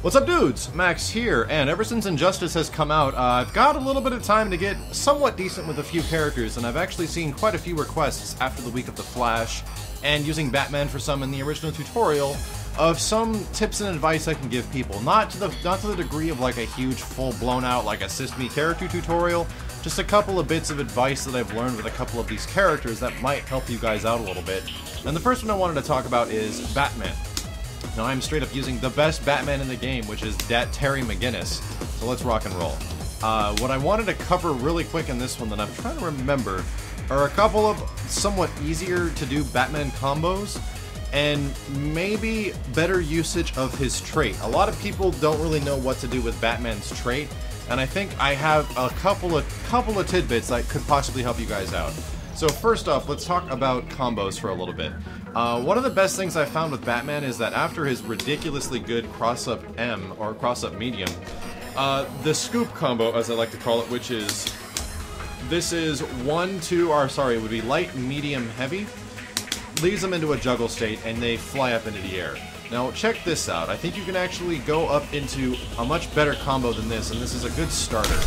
What's up, dudes? Max here, and ever since Injustice has come out, I've got a little bit of time to get somewhat decent with a few characters, and I've actually seen quite a few requests after the week of The Flash, and using Batman for some in the original tutorial, of some tips and advice I can give people. Not to the degree of like a huge, full-blown out, like, assist me character tutorial, just a couple of bits of advice that I've learned with a couple of these characters that might help you guys out a little bit. And the first one I wanted to talk about is Batman. Now I'm straight up using the best Batman in the game, which is that Terry McGinnis. So let's rock and roll. What I wanted to cover really quick in this one that I'm trying to remember are a couple of somewhat easier to do Batman combos and maybe better usage of his trait. A lot of people don't really know what to do with Batman's trait, and I think I have a couple of tidbits that could possibly help you guys out. So first off, let's talk about combos for a little bit. One of the best things I found with Batman is that after his ridiculously good cross-up M, or cross-up medium, the scoop combo, as I like to call it, which is, this is 1, 2, or sorry, it would be light, medium, heavy, leaves them into a juggle state, and they fly up into the air. Now, check this out. I think you can actually go up into a much better combo than this, and this is a good starter.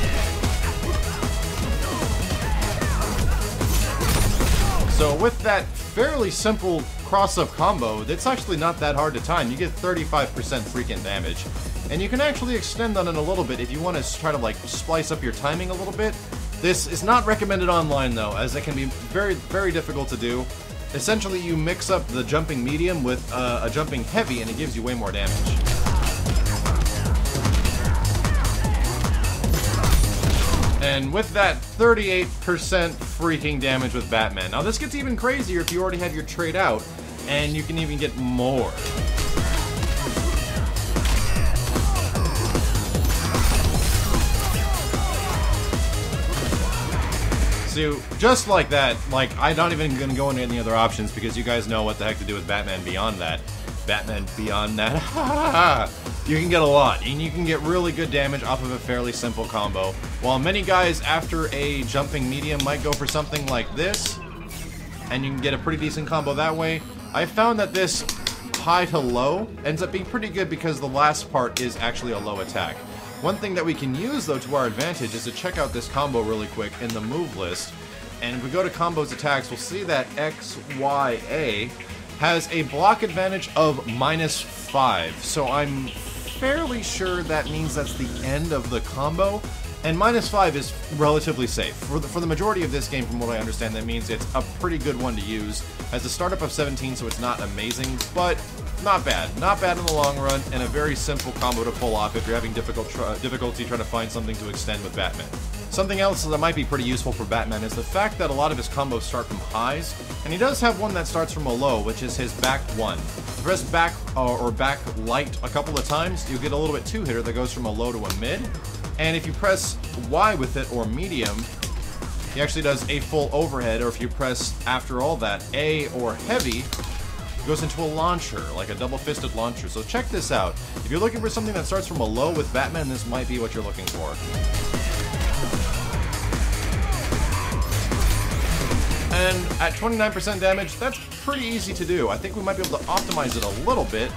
So with that fairly simple cross-up combo, it's actually not that hard to time. You get 35% freaking damage. And you can actually extend on it a little bit if you want to try to like splice up your timing a little bit. This is not recommended online though, as it can be very, very difficult to do. Essentially, you mix up the jumping medium with a jumping heavy and it gives you way more damage. And with that, 38% freaking damage with Batman. Now this gets even crazier if you already have your trait out, and you can even get more. So, just like that, like, I'm not even going to go into any other options because you guys know what the heck to do with Batman beyond that. Batman beyond that, you can get a lot, and you can get really good damage off of a fairly simple combo. While many guys after a jumping medium might go for something like this, and you can get a pretty decent combo that way, I found that this high to low ends up being pretty good because the last part is actually a low attack. One thing that we can use though to our advantage is to check out this combo really quick in the move list, and if we go to combos attacks, we'll see that XYA has a block advantage of -5, so I'm fairly sure that means that's the end of the combo, and -5 is relatively safe. For the majority of this game, from what I understand, that means it's a pretty good one to use. Has a startup of 17, so it's not amazing, but not bad. Not bad in the long run, and a very simple combo to pull off if you're having difficulty trying to find something to extend with Batman. Something else that might be pretty useful for Batman is the fact that a lot of his combos start from highs, and he does have one that starts from a low, which is his back 1. Press back or back light a couple of times, you get a little bit 2-hitter that goes from a low to a mid, and if you press Y with it, or medium, he actually does a full overhead, or if you press, after all that, A or heavy, goes into a launcher, like a double-fisted launcher. So check this out. If you're looking for something that starts from a low with Batman, this might be what you're looking for. And at 29% damage, that's pretty easy to do. I think we might be able to optimize it a little bit.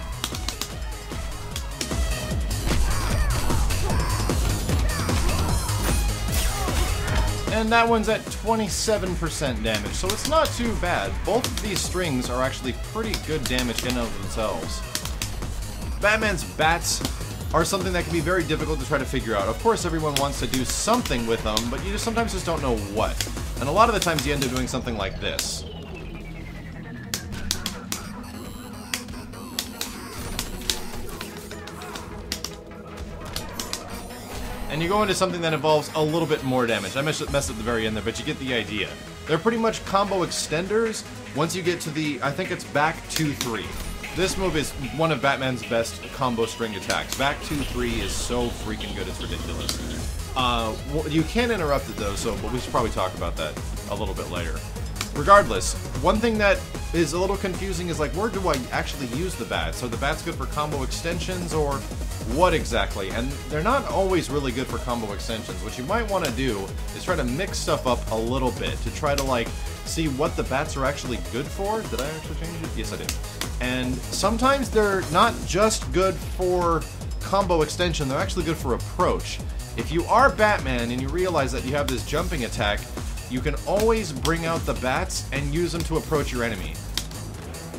And that one's at 27% damage, so it's not too bad. Both of these strings are actually pretty good damage in and of themselves. Batman's bats are something that can be very difficult to try to figure out. Of course, everyone wants to do something with them, but you sometimes just don't know what. And a lot of the times you end up doing something like this. And you go into something that involves a little bit more damage. I messed at the very end there, but you get the idea. They're pretty much combo extenders once you get to the, I think it's back 2-3. This move is one of Batman's best combo string attacks. Back 2-3 is so freaking good, it's ridiculous. You can interrupt it though, but we should probably talk about that a little bit later. Regardless, one thing that is a little confusing is like, where do I actually use the bats? Are the bats good for combo extensions, or what exactly? And they're not always really good for combo extensions. What you might want to do is try to mix stuff up a little bit to try to like see what the bats are actually good for. Did I actually change it? Yes, I did. And sometimes they're not just good for combo extension, they're actually good for approach. If you are Batman and you realize that you have this jumping attack, you can always bring out the bats and use them to approach your enemy.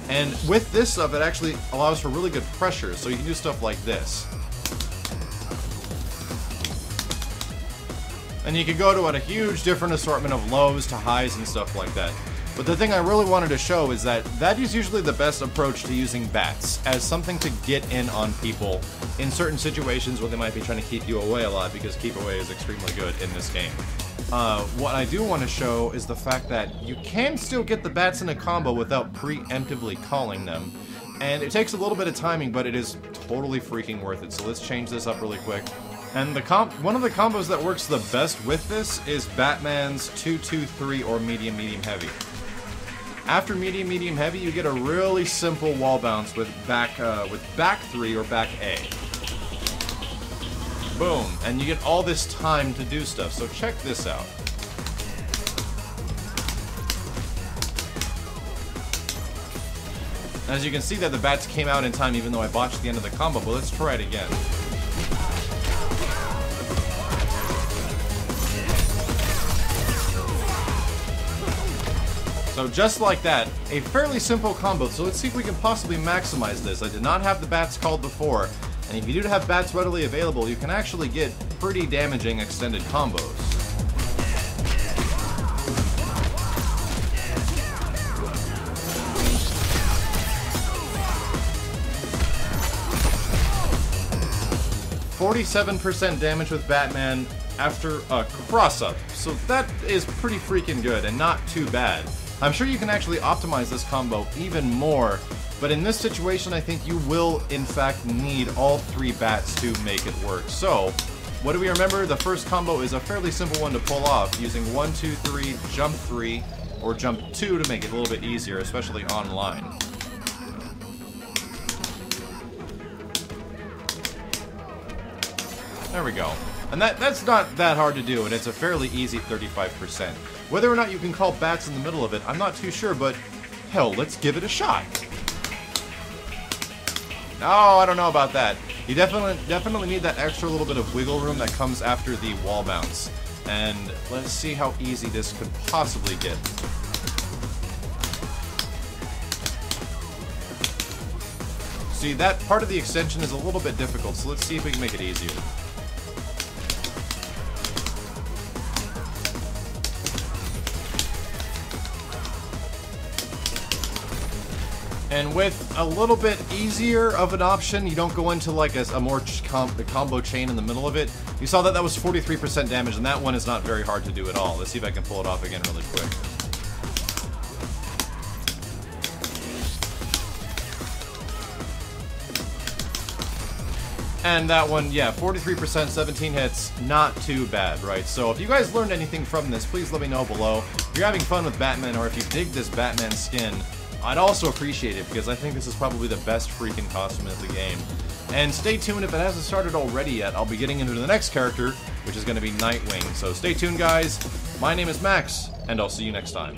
And with this stuff, it actually allows for really good pressure, so you can do stuff like this. And you can go to a huge different assortment of lows to highs and stuff like that. But the thing I really wanted to show is that that is usually the best approach to using bats, as something to get in on people in certain situations where they might be trying to keep you away a lot, because keep away is extremely good in this game. What I do want to show is the fact that you can still get the bats in a combo without preemptively calling them. And it takes a little bit of timing, but it is totally freaking worth it. So let's change this up really quick. And one of the combos that works the best with this is Batman's 2-2-3 or medium-medium-heavy. After medium-medium-heavy, you get a really simple wall bounce with back 3 or back A. Boom, and you get all this time to do stuff, so check this out. As you can see that the bats came out in time even though I botched the end of the combo, but let's try it again. So just like that, a fairly simple combo, so let's see if we can possibly maximize this. I did not have the bats called before, and if you do have bats readily available, you can actually get pretty damaging extended combos. %47 damage with Batman after a cross-up, so that is pretty freaking good and not too bad. I'm sure you can actually optimize this combo even more, but in this situation I think you will in fact need all 3 bats to make it work. So, what do we remember? The first combo is a fairly simple one to pull off, using 1, 2, 3, jump 3, or jump 2 to make it a little bit easier, especially online. There we go. And that's not that hard to do, and it's a fairly easy 35%. Whether or not you can call bats in the middle of it, I'm not too sure, but hell, let's give it a shot. Oh, I don't know about that. You definitely need that extra little bit of wiggle room that comes after the wall bounce. And let's see how easy this could possibly get. See, that part of the extension is a little bit difficult, so let's see if we can make it easier. And with a little bit easier of an option, you don't go into like a more combo chain in the middle of it. You saw that that was 43% damage, and that one is not very hard to do at all. Let's see if I can pull it off again really quick. And that one, yeah, 43%, 17 hits, not too bad, right? So if you guys learned anything from this, please let me know below. If you're having fun with Batman, or if you dig this Batman skin, I'd also appreciate it, because I think this is probably the best freaking costume in the game. And stay tuned if it hasn't started already yet. I'll be getting into the next character, which is going to be Nightwing. So stay tuned, guys. My name is Max, and I'll see you next time.